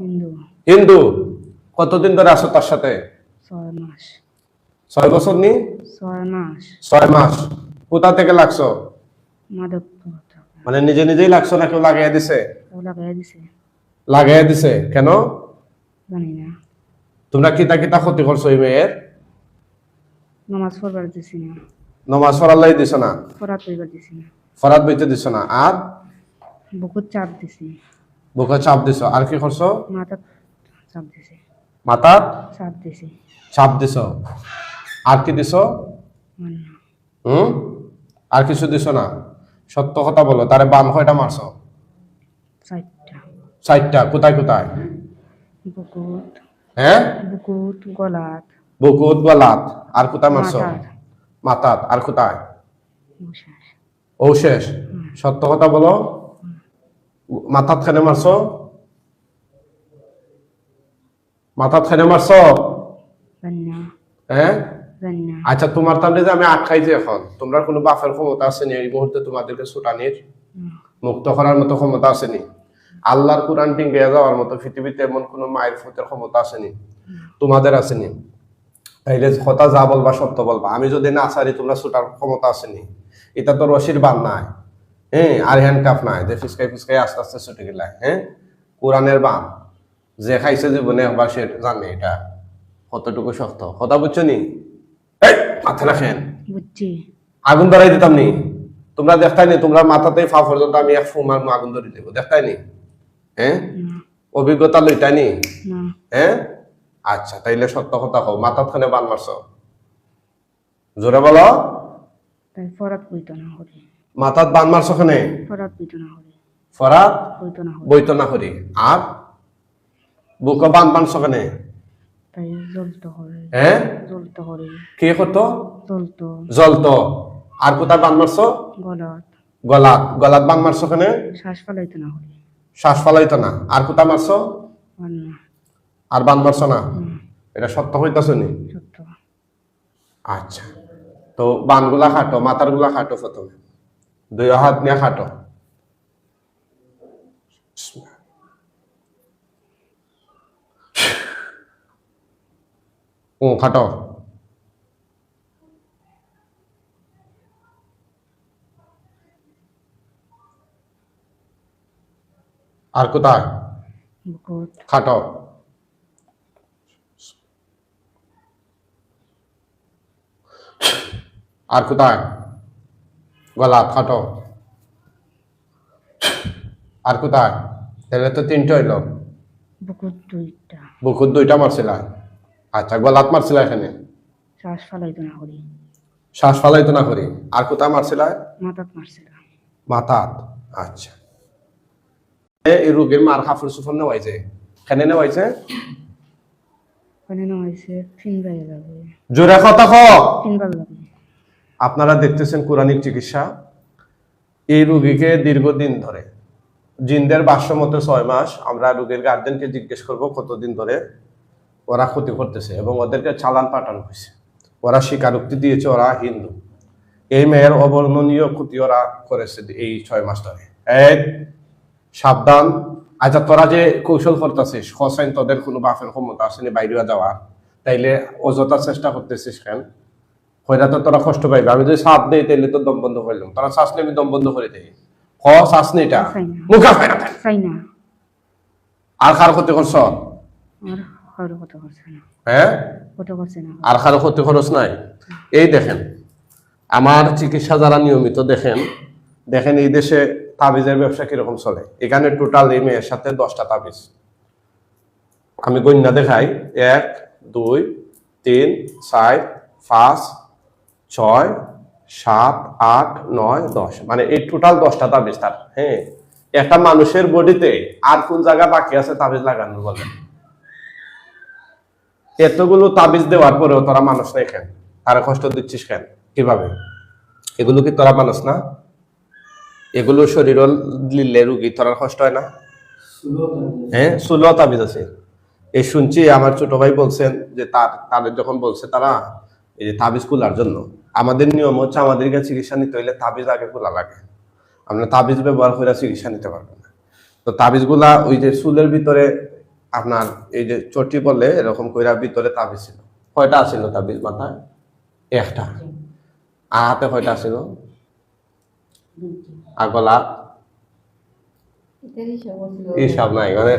হিন্দু। হিন্দু। কতদিন ধরে আছো তার সাথে? 6 মাস। 6 বছর নি? 6 মাস। 6 মাস। কোথা থেকে লাগছো? মাধবপুর। মানে নিজে নিজেই লাগছো না কেউ লাগাইয়া দিছে? ও লাগাই দিছে। লাগাইয়া দিছে কেন? জানি না। তোমরা কিতা কিতা ক্ষতি করছো এই মেয়ের? নামাজ পড়বার দিছি না। নমাজ পড়ালাই দিছো না? ফরাত পড়বার দিছি না। ফরাত বইতে দিছো না। আর বুকুত চাপ দিছি। বুকে চাপ দিছো। আর কি করছো? মাথা চাপ দিছি। মাথা চাপ দিছি। চাপ দিছো। আর কি দিছো? মানে না। আর কিছু দিছো না? সত্য কথা বলো। তারে বান কয়টা মারছো? 4টা। 4টা। কোথায় কোথায়? বুকুত। হ্যাঁ, বুকুত, গলাত। বুকুত গলাত। আর কোথায় মারছো? মাথাত। মাথাত। আর কোথায়? মুশাস। ও শেষ। সত্য কথা বলো। মাথাত খানে মারছো? মাথাত খানে মারছো? জানি না। হ্যাঁ, জানি না। আচ্ছা তোমার তাহলে যে আমি আটকাইছি এখন, তোমরা কোনো বাপের ক্ষমতা আসেনি এই মুহূর্তে তোমাদেরকে ছুটানির, মুক্ত করার মতো ক্ষমতা আসেনি? আল্লাহর কোরআন টিঙ্গে যাওয়ার মতো পৃথিবীতে এমন কোনো মায়ের ফুতের ক্ষমতা আসেনি? তোমাদের আসেনি? তাইলে কথা যা বলবা সত্য বলবা। আমি যদি না সারি তোমরা ছুটার ক্ষমতা আসেনি? এটা তো রশির বান নাই, হ্যাঁ, আর হ্যান্ড কাপ নাই যে ফিসকাই ফিসকাই আস্তে আস্তে ছুটে গেলাই। হ্যাঁ, কোরআনের বান যে খাইছে জীবনে একবার সে জানে এটা কতটুকু শক্ত। কথা বুঝছো নি? মাথা রাখেন, বুঝছি। আগুন ধরাই দিতাম নি? তোমরা দেখতাই নি? তোমরা মাথাতে ফা পর্যন্ত আমি এক ফুমার আগুন ধরে দেবো, দেখতাই নি? হ্যাঁ, অভিজ্ঞতা লইতাই নি? না। হ্যাঁ, আচ্ছা তাইলে সত্য কথা কও, মাথাত খানে বান মারছো? জোরে বলো। তাই ফরাত বইতো না হরি। মাথাত বান মারছো খানে? ফরাত বইতো না হরি। ফরাত বইতো না হরি। বইতো না করি। আর বুকে বান বানছো খানে? তাই জ্বলতো হরি। হ্যাঁ, জ্বলতো হরি। কে করতো? জ্বলতো। জ্বলতো। আর কোথায় বান মারছো? গলাত। গলাত। গলাত বান মারছো খানে? শ্বাস ফেলাইতো না হরি। শ্বাস ফালাইতো না। আর কোথায় মারছো? মানে না। আর বান মারছো না? এটা সত্য হইতাছ নি? সত্য। আচ্ছা, তো বানগুলা খাটো, মাথার গুলা খাটো প্রথমে, 2 হাত নিয়ে খাটো। খাটো। আর কোথায়? বুকুত। খাটো। আর কোথায়? গলা খাটো। আর কোথায়? তাহলে তো 3টা হইল। বুকুত 2টা। বুকুত 2টা মারছিলা। আচ্ছা, গলাত মারছিলা এখানে? শ্বাস ফেলাইতো না হরি। শ্বাস ফালাইতো না করি। আর কোথায় মারছিলা? মাথাত মারছিলাম। মাথাত। আচ্ছা, এই রোগীর মার কাপড় চোপড় নেওয়াইছে, কেন নেওয়াইছে? ওখানে না হয়েছে ফিনবাই যাবে। জোরে কথা কও। ফিনবার যাবে। আপনারা দেখতেছেন কোরআনিক চিকিৎসা। এই রোগীকে দীর্ঘদিন ধরে, জিনদের ভাষ্য মতে 6 মাস, আমরা রোগীর গার্জেনকে জিজ্ঞেস করব কতদিন ধরে ওরা ক্ষতি করতেছে, এবং ওদেরকে চালান পাঠানো হয়েছে। ওরা স্বীকারোক্তি দিয়েছে ওরা হিন্দু। এই মেয়ের অবর্ণনীয় ক্ষতি ওরা করেছে এই 6 মাস ধরে। এক, সাবধান। আচ্ছা, তোরা যে কৌশল করতেছিস, হোসাইন তোদের কোনো বাপের ক্ষমতা আসেনি বাইরে যাওয়া, তাইলে অযথা চেষ্টা করতেছিস কেন? হইরা তো তোরা কষ্ট পাইবে। আমি যদি শ্বাস নেই তাইলে তো দম বন্ধ করলাম। তোরা শ্বাস নেই, আমি দম বন্ধ করে দিই। শ্বাস নেইটা মুখা হয় না। চাই না। আর কার ক্ষতি করছ? আর কারো কথা করছে না। হ্যাঁ, কথা করছে না। আর কারো ক্ষতি খরচ নাই। এই দেখেন আমার চিকিৎসা যারা নিয়মিত দেখেন, দেখেন এই দেশে তাবিজের ব্যবসা কিরকম চলে। এখানে টোটাল এই মেয়ের সাথে 10টা তাবিজ। আমি গণ্যা দেখাই, 1 2 3 4 5 6 7 8 9 10, মানে এই টোটাল 10টা তাবিজ তার। হ্যাঁ, একটা মানুষের বডিতে আর কোন জায়গা বাকি আছে তাবিজ লাগানো বলেন? এতগুলো তাবিজ দেওয়ার পরেও তোরা মানুষ নেই কেন? তারা কষ্ট দিচ্ছিস কেন? কিভাবে? এগুলো কি তোরা মানুষ না? এগুলো শরীর লিলে রুগী, তোরা কষ্ট হয় না? হ্যাঁ, 16 তাবিজ আছে। এই শুনছি আমার ছোট ভাই বলছেন যে তাদের যখন বলছে তারা এই যে তাবিজ খোলার জন্য, আমাদের নিয়ম হচ্ছে আমাদেরকে চিকিৎসা নিতে হইলে তাবিজ আগে খোলা লাগে। আমরা তাবিজ ব্যবহার করে চিকিৎসা নিতে পারবো না। তো তাবিজ গুলা ওই যে চুলের ভিতরে আপনার এই যে চটি বলে এরকম কইরা ভিতরে তাবিজ ছিল। কয়টা ছিল তাবিজ মাথায়? একটা। আর হাতে কয়টা ছিল? আর গলা হিসাব নাই, মানে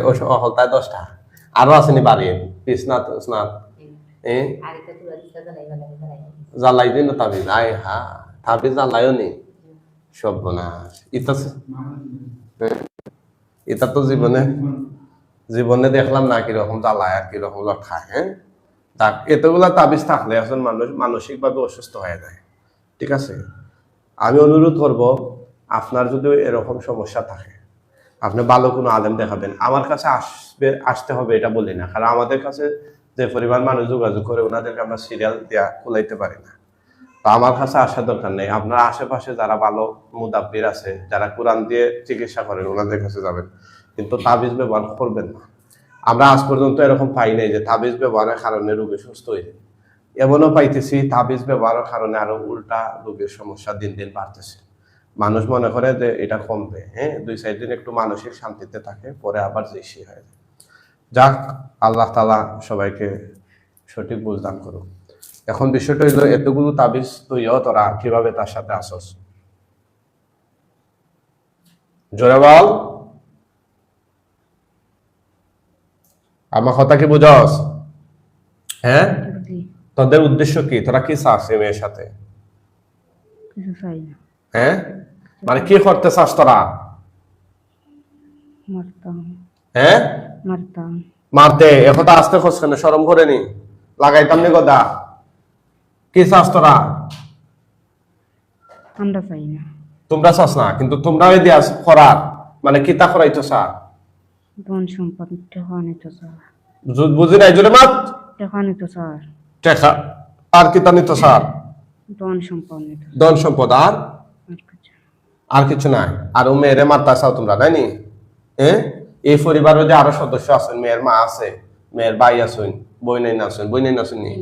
তাই 10টা। আরো আসেনি বাড়িয়ে পিসনাথ স্নাত জ্বালাই দিন তাবিজ। আয় হা, তাবিজ জ্বালাইও নি, সর্বনাশ। এটা তো জীবনে দেখলাম না কিরকম জ্বালায় আর কিরকম লক্ষায়। হ্যাঁ, এতগুলা তাবিজ থাকলে এখন মানুষ মানসিক ভাবে অসুস্থ হয়ে যায়। ঠিক আছে, আমি অনুরোধ করব, আপনার যদি এরকম সমস্যা থাকে আপনি ভালো কোনো আলেম দেখাবেন। আমার কাছে আসতে হবে এটা বলি না, কারণ আমাদের কাছে যে পরিমাণ মানুষ যোগাযোগ করে ওনাদেরকে আমরা সিরিয়াল দেওয়া কুলাইতে পারি না। তো আমার কাছে আসার দরকার নেই, আপনার আশেপাশে যারা ভালো মুদাব্বির আছে, যারা কোরআন দিয়ে চিকিৎসা করেন, ওনাদের কাছে যাবেন, কিন্তু তাবিজ ব্যবহার করবেন না। আমরা আজ পর্যন্ত এরকম পাই নাই যে তাবিজ ব্যবহারের কারণে রোগী সুস্থ হয়ে যায়। এমনও পাইতেছি তাবিজ ব্যবহারের কারণে আরো উল্টা রোগের সমস্যা দিন দিন বাড়তেছে। মানুষ মনে করে যে এটা কমবে, হ্যাঁ, 2-4 দিন একটু মানসিক শান্তিতে থাকে, পরে আবার বেশি হয়ে যায়। যাক, আল্লাহ তাআলা সবাইকে সঠিক বুঝদান করুক। এখন বিষয়টা হইলো, এতগুলো তাবিজ তুইও তোরা কিভাবে তার সাথে আসস? জোরে বল, আমার কথা কি বুঝস? হ্যাঁ, তোদের উদ্দেশ্য কি? তোরা কি চাস এই মেয়ের সাথে? কিছু চাই না। হ্যাঁ, মানে কি করতে চাস তোরা? মারতাম। হ্যাঁ, মারতাম। মারতে? এখন আসতে খোঁজ কেন? শরম করে নি? লাগাইতাম নি গদা? কি চাস তোরা? আমরা চাই না। তোমরা চাস না, কিন্তু তোমরা ওই দিয়া করার মানে কি তা করাইতো স্যার? ধন সম্পদ টাকা নিত স্যার। বুঝি নাই, জোরে মাত। টাকা নিত স্যার। টাকা আর কি তা নিত স্যার? ধন সম্পদ নিত। ধন সম্পদ আর কিছু নাই। আর ও মেয়েরে মারতা চাও তোমরা, তাই নি? এই পরিবারে যে আরো সদস্য আছেন, মেয়ের মা আছে, মেয়ের ভাই আছেন, বই নাই নাচুন নি,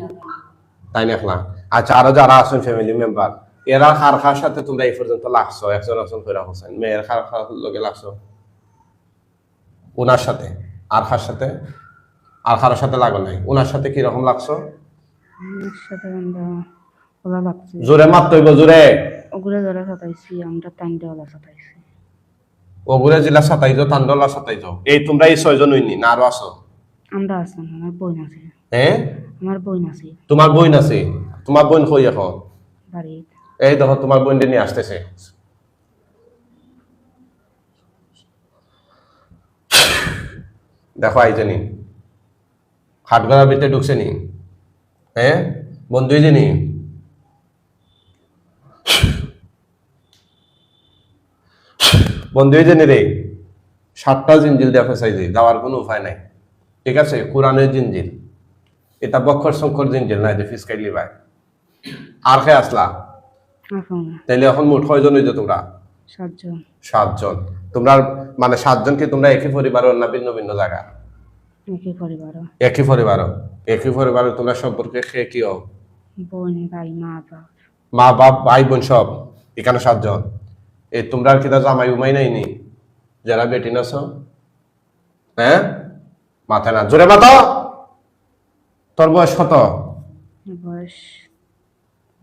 তাই না? আচ্ছা, আরো যারা আছেন ফ্যামিলি মেম্বার, এরা খার সাথে তোমরা এই পর্যন্ত লাগছো? একজন করে হোসেন মেয়ের খার লোকে লাগছো ওনার সাথে? আর খার সাথে? আর কারোর সাথে লাগো নাই? ওনার সাথে কিরকম লাগছো? জোরে মারতে হইব, জোরে। ওগুলো যারা সাতাইছি আমরা তান্ডলা সাতাইছি। ওগুলো জেলা সাতাইছো, তান্ডলা সাতাইছো। এই তোমরা এই 6 জন হইনি না আরো আছো? আমরা আছি, আমার বোন আছে। হ্যাঁ, আমার বোন আছে। তোমার বোন আছে? তোমার বোন কই এখন? বাড়ি। এই দেখো তোমার বোনকে নিয়ে আসতেছে। দেখো আইছে নি, হাটগড়ার ভিতরে ঢুকছে নি। হ্যাঁ, বন্ধুই জানি রে। 7টা জিঞ্জিল দিয়ে ফেসাইছি, যাওয়ার কোনো উপায় নাই। ঠিক আছে, কোরআনের জিঞ্জিল, এটা বক্ষর সংকর জিঞ্জিল নাই যে ফিসকাইলি ভাই। আর কে আসলা? তাইলে এখন মোট কয়জন হইছো তোমরা? 7 জন। তোমরা মানে 7 জন কি তোমরা একই পরিবারের না ভিন্ন ভিন্ন জায়গা? একই পরিবার। তোমরা সম্পর্কে কে কি হও? বোন, ভাই, মা বাপ ভাই বোন সব এখানে 7 জন। এই তোমরা কি জামাই উমাই নাই নি যারা বেটি নাছো? হ্যাঁ, মাথা না, জোরে মাথা। তোর বয়স কত? বয়স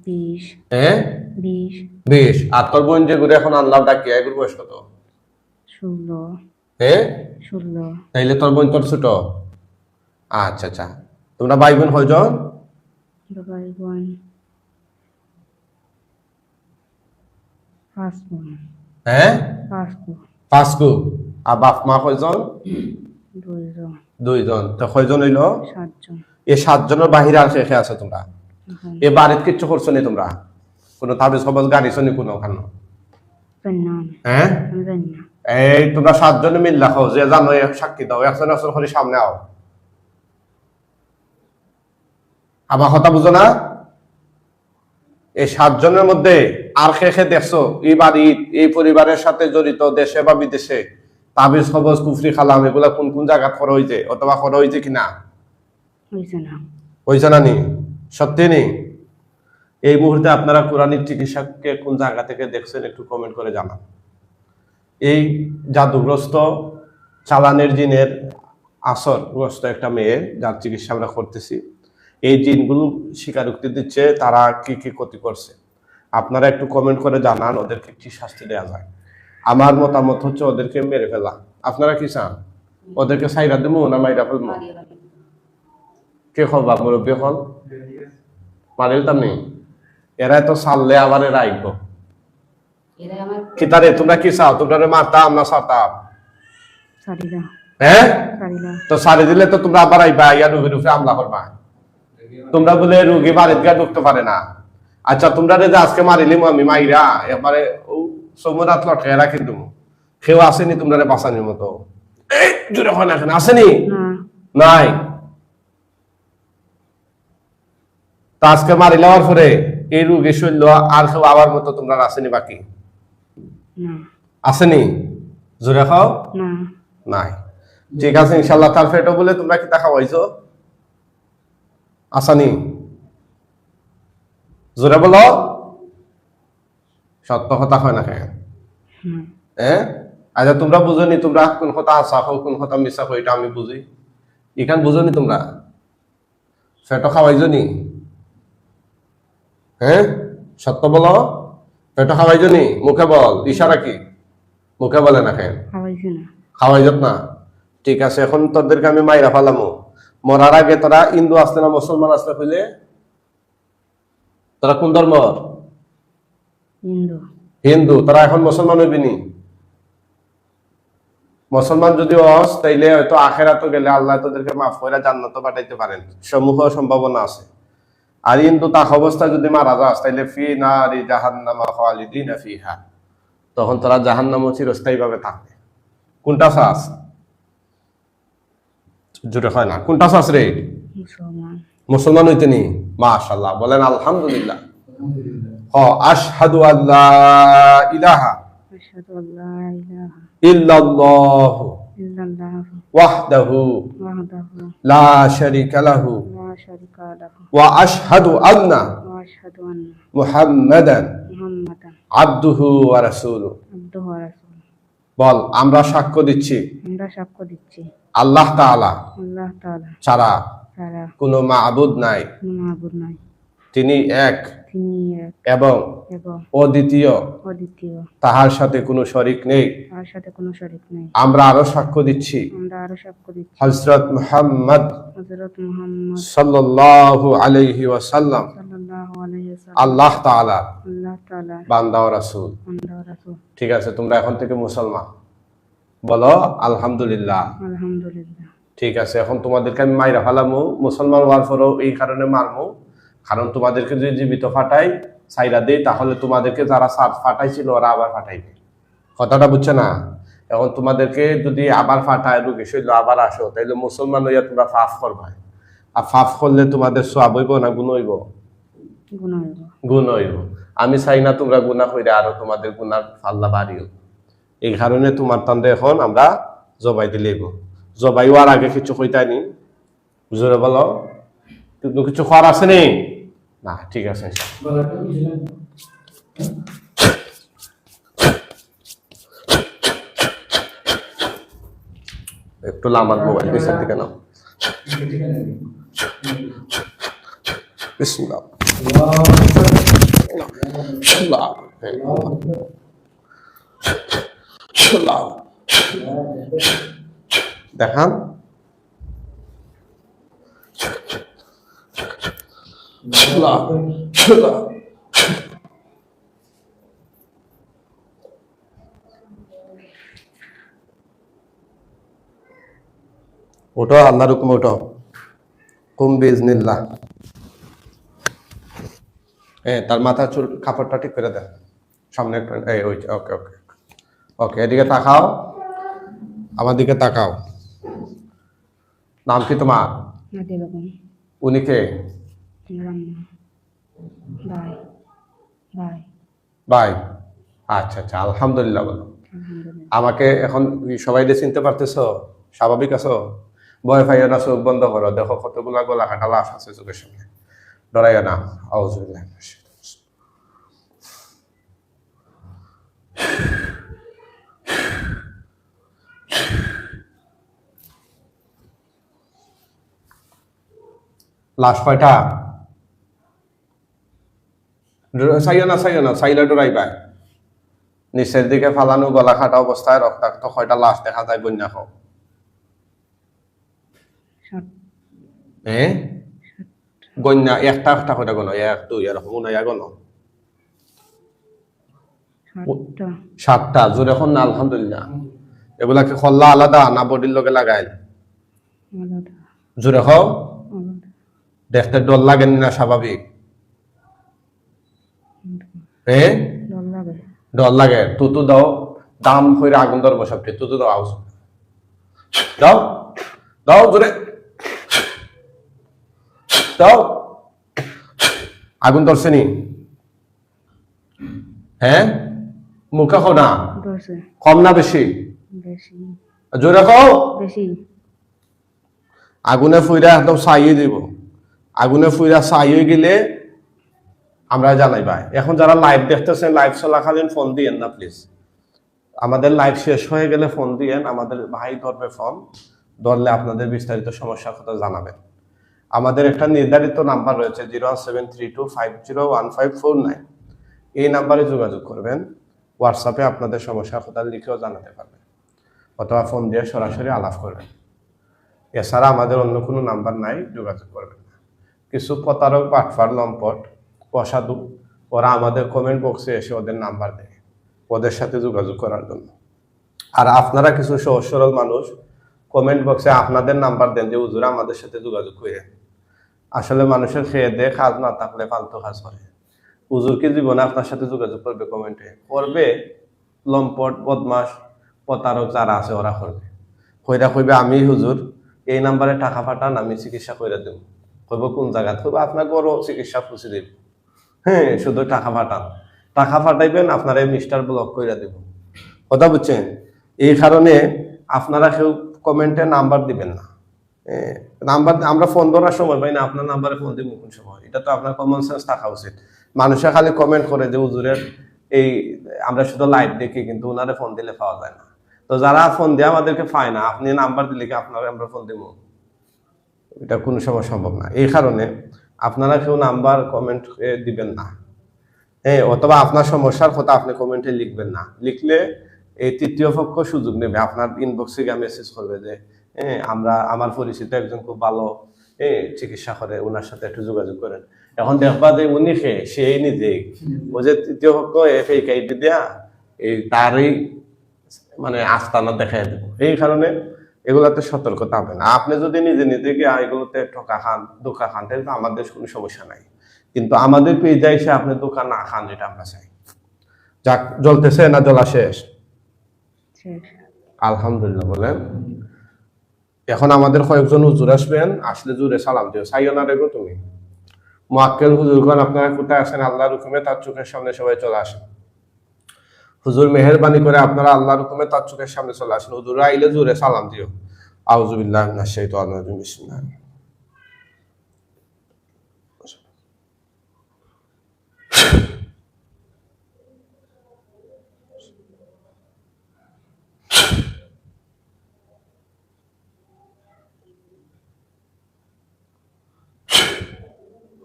20। হ্যাঁ, 20। আর তোর বোন যে ঘুরে এখন আনলাম ডাকি, এগুলোর বয়স কত? 16। হ্যাঁ, 16। তাইলে তোর বোন তোর ছোট? আচ্ছা আচ্ছা, তোমরা ভাই বোন কয়জন? ভাই বোন 5 বোন। হ্যাঁ, 5 গো। আর বাপ মা কয়জন? 2 জন। তো কয়জন হইলো? 7 জন। এই 7 জনের বাহিরে আর কে আছে তোমরা? এ বাড়িতে কিচ্ছু করছো নি তোমরা? কোনো তাবিজ খবর গাড়িছো নি কোনো ওখানে? হ্যাঁ, এই তোমরা 7 জনে মিল রাখো, যে জানো সাক্ষী দাও, একজন করে সামনে আও। আমার কথা বুঝো না? এই 7 জনের মধ্যে আর কে দেখছো এই বাড়ি এই পরিবারের সাথে জড়িত, দেশে বা বিদেশে তাবিজ খবর কুফরি খালাম এগুলা কোন কোন জায়গা করা হয়েছে অথবা করা হয়েছে কিনা? হয়েছে না নি? সত্যি নি? এই মুহূর্তে আপনারা কোরআনিক চিকিৎসককে কোন জায়গা থেকে দেখছেন একটু কমেন্ট করে জানান। এই জাদুগ্রস্ত চালানের জিনের আসরগ্রস্ত একটা মেয়ে, যার চিকিৎসা আমরা করতেছি। এই জিনগুলো স্বীকারোক্তি দিচ্ছে তারা কি কি ক্ষতি করছে। আপনারা একটু কমেন্ট করে জানান ওদেরকে কি শাস্তি দেওয়া যায়। আমার মতামত হচ্ছে ওদেরকে মেরে ফেলা। আপনারা কি চান? ওদেরকে সাইরা দেবো না মাইরা ফেলবো? কে হবা মুরব্বী হল? মারিল তাম নেই, এরা তো সারলে আবার এরা আইব কি তারে? তোমরা কি চাও? তোমরা মারতাম না সারতাম? হ্যাঁ, তো সারি দিলে তো তোমরা আবার আইবা, ইয়া রুগীর উপরে হামলা করবা। তোমরা বলে রুগী বাড়ির গা ঢুকতে পারে না। আচ্ছা, তোমরা যে আজকে মারিলিম আমি মাইরা এবারে সমুরাত লটকে রাখি তুমি, কেউ আসেনি তোমরা বাঁচানোর মতো? এই জোরে হয় না, এখানে আসেনি? নাই। তা আজকে মারি লওয়ার পরে এই রুগী শৈল আর কেউ আবার মতো তোমরা আসেনি? বাকি আসেনি? জোরে খাও নাই। ঠিক আছে, ইনশাল্লাহ। তার ফেটো বলে তোমরা কি দেখা হয়েছো? আসানি? জোরে বলো, সত্য কথা হয় না কেন? হ্যাঁ, আচ্ছা তোমরা বুঝনি তোমরা কোন কথা আসা হোক কোন কথা মিশা হোক, এটা আমি বুঝি। এখান বুঝনি তোমরা ফেটো খাওয়াইছো নি? হ্যাঁ, সত্য বলো, পেটো খাওয়াইছো নি? মুখে বল, ইশারা কি? মুখে বলে না কেন? খাওয়াইছত না? ঠিক আছে, এখন তোদেরকে আমি মাইরা ফালামো। মরার আগে তোরা হিন্দু আসতে না মুসলমান আসতে হইলে তোরা কোন ধর্ম? হিন্দু। তোরা এখন মুসলমান হইবি নি? মুসলমান যদি হস তাইলে হয়তো আখেরাতে গেলে আল্লাহ তোদেরকে মাফ করে জান্নাতে পাঠাইতে পারেন, সমূহ সম্ভাবনা আছে। আর হিন্দু তাক অবস্থা যদি মারা যাস তাইলে ফি নারি জাহান্নামা খালিদিনা ফিহা, তখন তোরা জাহান্নামে চিরস্থায়ী ভাবে থাকবে। কোনটা চাস? জোরে হয় না, কোনটা চাস রে? মুসলমান হইতে নি? মাশাআল্লাহ, বলেন আলহামদুলিল্লাহ। আশহাদু আল্লা ইলাহা ইল্লাল্লাহু ওয়াহদাহু লা শারীকা লাহু ওয়া আশহাদু আন্না মুহাম্মাদান আবদুহু ওয়া রাসূলুহু। বল, আমরা সাক্ষ্য দিচ্ছি আল্লাহ তাআলা ছাড়া কোনো মাবুদ নাই, তিনি এক এবং অদ্বিতীয়, তাহার সাথে কোনো শরীক নেই। আমরা আরো সাক্ষ্য দিচ্ছি হযরত মুহাম্মদ সাল্লাল্লাহু আলাইহি ওয়াসাল্লাম আল্লাহ তাআলা বান্দা ও রাসূল। ঠিক আছে, তোমরা এখন থেকে মুসলমান। বলো আলহামদুলিল্লাহ। ঠিক আছে, এখন তোমাদেরকে আমি মাইরা ফালামু। মুসলমান হওয়ার পরেও এই কারণে মারমু, কারণ তোমাদেরকে যদি জীবিত ফাটাই সাইরা দেই তাহলে তোমাদেরকে যারা সাত ফাটাইছিল ওরা আবার ফাটাইবে। কথাটা বুঝছো না? এখন তোমাদেরকে যদি আবার ফাটায় রুগী শৈল আবার আসো, তাইলে মুসলমান হইয়া তোমরা ফাফ করবা। আর ফাফ করলে তোমাদের সওয়াব হইব না গুণ হইব? গুণ হইব। আমি চাই না তোমরা গুনাহ হইলে আরো তোমাদের গুনার পাল্লা বাড়িও। এই কারণে তোমার তান্ডে এখন আমরা জবাই দিলেইব। জবাই হওয়ার আগে কিছু কইতানি? জোরে বলো, কিন্তু কিছু খাওয়ার আছে নি? না, ঠিক আছে। একটু লামার মোবাইল পিছন দিকে নাও। বিসমিল্লাহ। দেখান ওটা আল্লাহর হুকুম, ওটা কুম বিইজনিল্লাহ। তার মাথা চুল কাপড়টা ঠিক করে দেন সামনে একটা। ওকে ওকে ওকে, এদিকে তাকাও, আমার দিকে তাকাও। নাম কি তোমার? উনি কে? ভাই। আচ্ছা আচ্ছা, আলহামদুলিল্লাহ। বলো, আমাকে এখন সবাই চিনতে পারতেছো? স্বাভাবিক আছো? ভয় পাইও না, চোখ বন্ধ করো। দেখো কতগুলা গোলা কাটা লাশ আছে চোখের সামনে, ডরাইও না। আউযুবিল্লাহ। লাশ কয়টা? চাইও না চাইলে ডরাইবা। নিচের দিকে ফালানো গলা কাটা অবস্থায় রক্তাক্ত কয়টা লাশ দেখা যায় গন্যা হোক? গন্যা একটা একটা করে গণ, 1 2 এরকম নয়া গণ। 7টা। জোরে এখন না আলহামদুলিল্লাহ। এগুলাকে খল্লা আলাদা না বডির লগে লাগাইল? জোরে খাও। দেখতে ডর লাগে না স্বাভাবিক? ডর লাগে। তুতু দাও, দাম হইরে আগুন ধর বসাবটি। তুতু দাও, আউস দাও দাও, জোরে দাও। আগুন ধরছে নি? মুখে খাও না? কম না বেশি? জোরে খাও। আগুনে ফুইরা একদম ছাইয়ে দিব। আগুনে ফুইরা ছাইয়ে গেলে আমরা জানাইবা। এখন যারা লাইভ দেখতেছেন, লাইভ চলাকালীন ফোন দিয়েন না প্লিজ। আমাদের লাইভ শেষ হয়ে গেলে ফোন দিয়েন, আমাদের ভাই ধরবে ফোন। ধরলে আপনাদের বিস্তারিত সমস্যার কথা জানাবেন। আমাদের একটা নির্ধারিত নাম্বার রয়েছে 01732501549। এই নাম্বারে যোগাযোগ করবেন। হোয়াটসঅ্যাপে আপনাদের সমস্যার কথা লিখেও জানাতে পারবেন, অথবা ফোন দিয়ে সরাসরি আলাপ করবেন। এছাড়া আমাদের অন্য কোনো নাম্বার নাই, যোগাযোগ করবেন না। কিছু প্রতারক, বাটফার, লম্পট, অসাধু, ওরা আমাদের কমেন্ট বক্সে এসে ওদের নাম্বার দেয় ওদের সাথে যোগাযোগ করার জন্য। আর আপনারা কিছু সহজ সরল মানুষ কমেন্ট বক্সে আপনাদের নাম্বার দেন যে হুজুর আমাদের সাথে যোগাযোগ করে। আসলে মানুষের খেয়ে দেয়, কাজ না থাকলে ফালতু কাজ করে। হুজুর কি জীবনে আপনার সাথে যোগাযোগ করবে? কমেন্টে করবে। লম্পট, বদমাস, প্রতারক যারা আছে ওরা করবে। কইবে আমি হুজুর এই নাম্বারে টাকা পাঠান, আমি চিকিৎসা করে দেব। কইব কোন জায়গা? কইব আপনার বড় চিকিৎসা খুঁজে দেব। শুধু টাকা পাঠান। টাকা পাঠাইবেন, আপনারা মিস্টার ব্লক করে দেব। কথা বুঝছেন? এই কারণে আপনারা কেউ কমেন্টে নাম্বার দিবেন না। নাম্বার আমরা ফোন ধরার সময় পাই না, আপনার নাম্বারে ফোন দিব কোন সময়? এটা তো আপনার কমন সেন্স থাকা উচিত। মানুষে খালি কমেন্ট করে যে হুজুরের এই, আমরা শুধু লাইভ দেখি, কিন্তু ওনারে ফোন দিলে পাওয়া যায় না। তো যারা ফোন দিয়ে আমাদেরকে পায় না, আপনি নাম্বার দিলে কি আপনারা আমরা ফোন দিব? এটা কোনো সময় সম্ভব না। এই কারণে আপনারা কেউ নাম্বার কমেন্ট দিবেন না। অথবা আপনার সমস্যার কথা আপনি কমেন্টে লিখবেন না। লিখলে এই তৃতীয় পক্ষ সুযোগ নেবে, আপনার ইনবক্সে গিয়ে মেসেজ করবে যে আমার পরিচিত একজন খুব ভালো চিকিৎসা করে, ওনার সাথে একটু যোগাযোগ করেন। এখন দেখবা যে উনি সেই নিজেই ও যে তৃতীয় পক্ষ ফেক আইডি দিয়া তারই মানে আস্তানা দেখাই দেবো। এই কারণে এগুলাতে সতর্কতা হবে না। আপনি যদি নিজে নিজে গিয়ে এগুলোতে ধোকা খান, তাহলে তো আমাদের কোনো সমস্যা নাই। কিন্তু আমাদের পেজে এসে আপনি দোকান না খান, যেটা আমরা চাই। যাক, জ্বলতেছে না জ্বলা শেষ? আলহামদুলিল্লাহ বলেন। এখন আমাদের কয়েকজন হুজুর আসবেন, আসলে জুড়ে সালাম দিও। চাইও না রেগো তুমি। মুআক্কেল হুজুরগণ আপনারা কোথায় আছেন? আল্লাহর হুকুমে তার চোখের সামনে সবাই চলে আসেন। হুজুর মেহেরবানি করে আপনারা আল্লাহর হুকুমে তার চোখের সামনে চলে আসেন। হুজুর আইলে জুড়ে সালাম দিও। আউযু বিল্লাহি মিনাশ শাইতানির রাজিম। বিসমিল্লাহ।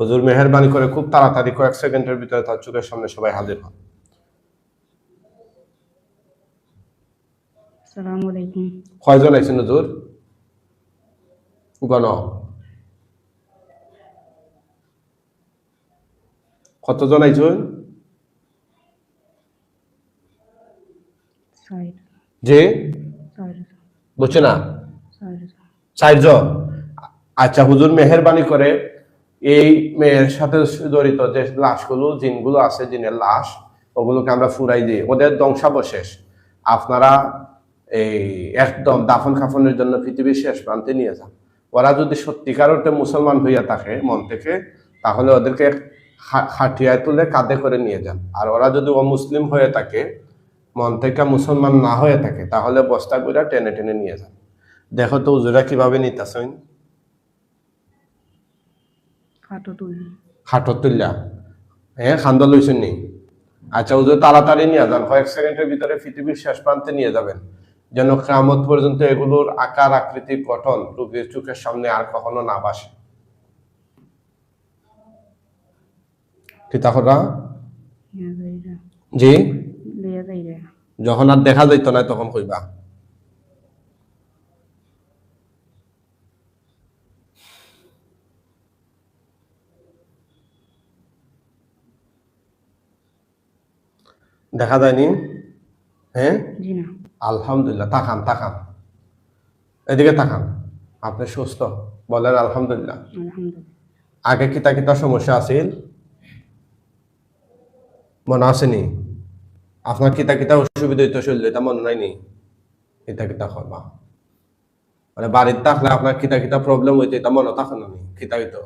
হুজুর মেহেরবানি করে খুব তাড়াতাড়ি কয়েক সেকেন্ডের ভিতরে তার চোখের সামনে সবাই হাজির হন। আসসালামু আলাইকুম। কয়জন আইছেন হুজুর? গণ কতজন আইছেন? জি বুঝছে না? 4 জন। আচ্ছা, হুজুর মেহেরবানি করে এই মেয়ের সাথে জড়িত যে লাশগুলো, জিনগুলো আছে, জিনের লাশ, ওগুলোকে আমরা ফুরাই দিই, ওদের ধ্বংসাবশেষ আপনারা এই একদম দাফন কাফনের জন্য পৃথিবীর শেষ প্রান্তে নিয়ে যান। ওরা যদি সত্যিকার অর্থে মুসলমান হইয়া থাকে মন থেকে, তাহলে ওদেরকে খাটিয়ায় তুলে কাঁধে করে নিয়ে যান। আর ওরা যদি অমুসলিম হয়ে থাকে, মন থেকে মুসলমান না হয়ে থাকে, তাহলে বস্তা করে টেনে টেনে নিয়ে যান। দেখো তো হুজুরা কিভাবে নিতেছেন। খাটো তুল্লা খান্দ লইছেন নি? আচ্ছা হুজুর তাড়াতাড়ি নিয়ে যান, কয়েক সেকেন্ডের ভিতরে পৃথিবীর শেষ প্রান্তে নিয়ে যাবেন, যেন কিয়ামত পর্যন্ত এগুলোর আকার আকৃতি গঠন রোগীর চোখের সামনে আর কখনো না বাসে। কিতা করা ইয়া যাইরা জি লিয়া যাইরা যখন আর দেখা যাইতো না তখন কইবা। দেখা যায়নি? হ্যাঁ, জি না আলহামদুলিল্লাহ। তাকান তাকান, এদিকে তাকান। আপনি সুস্থ, বলেন আলহামদুলিল্লাহ। আলহামদুলিল্লাহ আগে কিতা কিতা সমস্যা আছিল মনে আসেনি? আপনার কিতা কিতা অসুবিধা হইতো শরীর, এটা মনে নাইনি? কিতা কিতা করবা মানে বাড়িতে থাকলে আপনার কিতা কিতা প্রবলেম হইতো এটা মনে থাকে না নি? কিতা হইতো?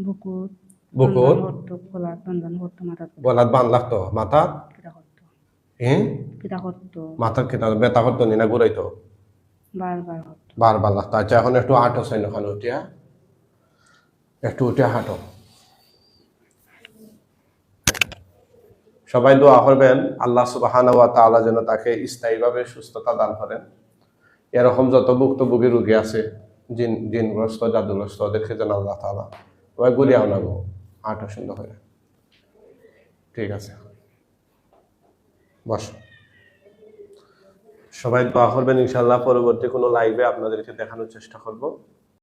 বুকুত বুকুত হতো গলাত বান্ধান হতো মাথা গলাত বান লাগতো, মাথা কিটা করতো হ্যাঁ কিটা করতো মাথার কিতা ব্যথা করতো নি না ঘুরাইতো? বারবার হতো বারবার লাগতো। আচ্ছা এখন একটু হাঁটো চাই ওখানে উঠিয়া, একটু উঠে হাঁটো। সবাই দোয়া করবেন আল্লাহ সুবহানাহু ওয়া তাআলা যেন তাকে স্থায়ীভাবে সুস্থতা দান করেন। এরকম যত ভুক্তভোগী রোগী আছে, জিনগ্রস্ত জাদুগ্রস্ত, ওদেরকে যেন আল্লাহ তাআলা ওই গুলিয়াও না গো। হাঁটো সুন্দর করে, ঠিক আছে, বস। সবাই দোয়া করবেন, ইনশাআল্লাহ পরবর্তী কোনো লাইভে আপনাদেরকে দেখানোর চেষ্টা করব।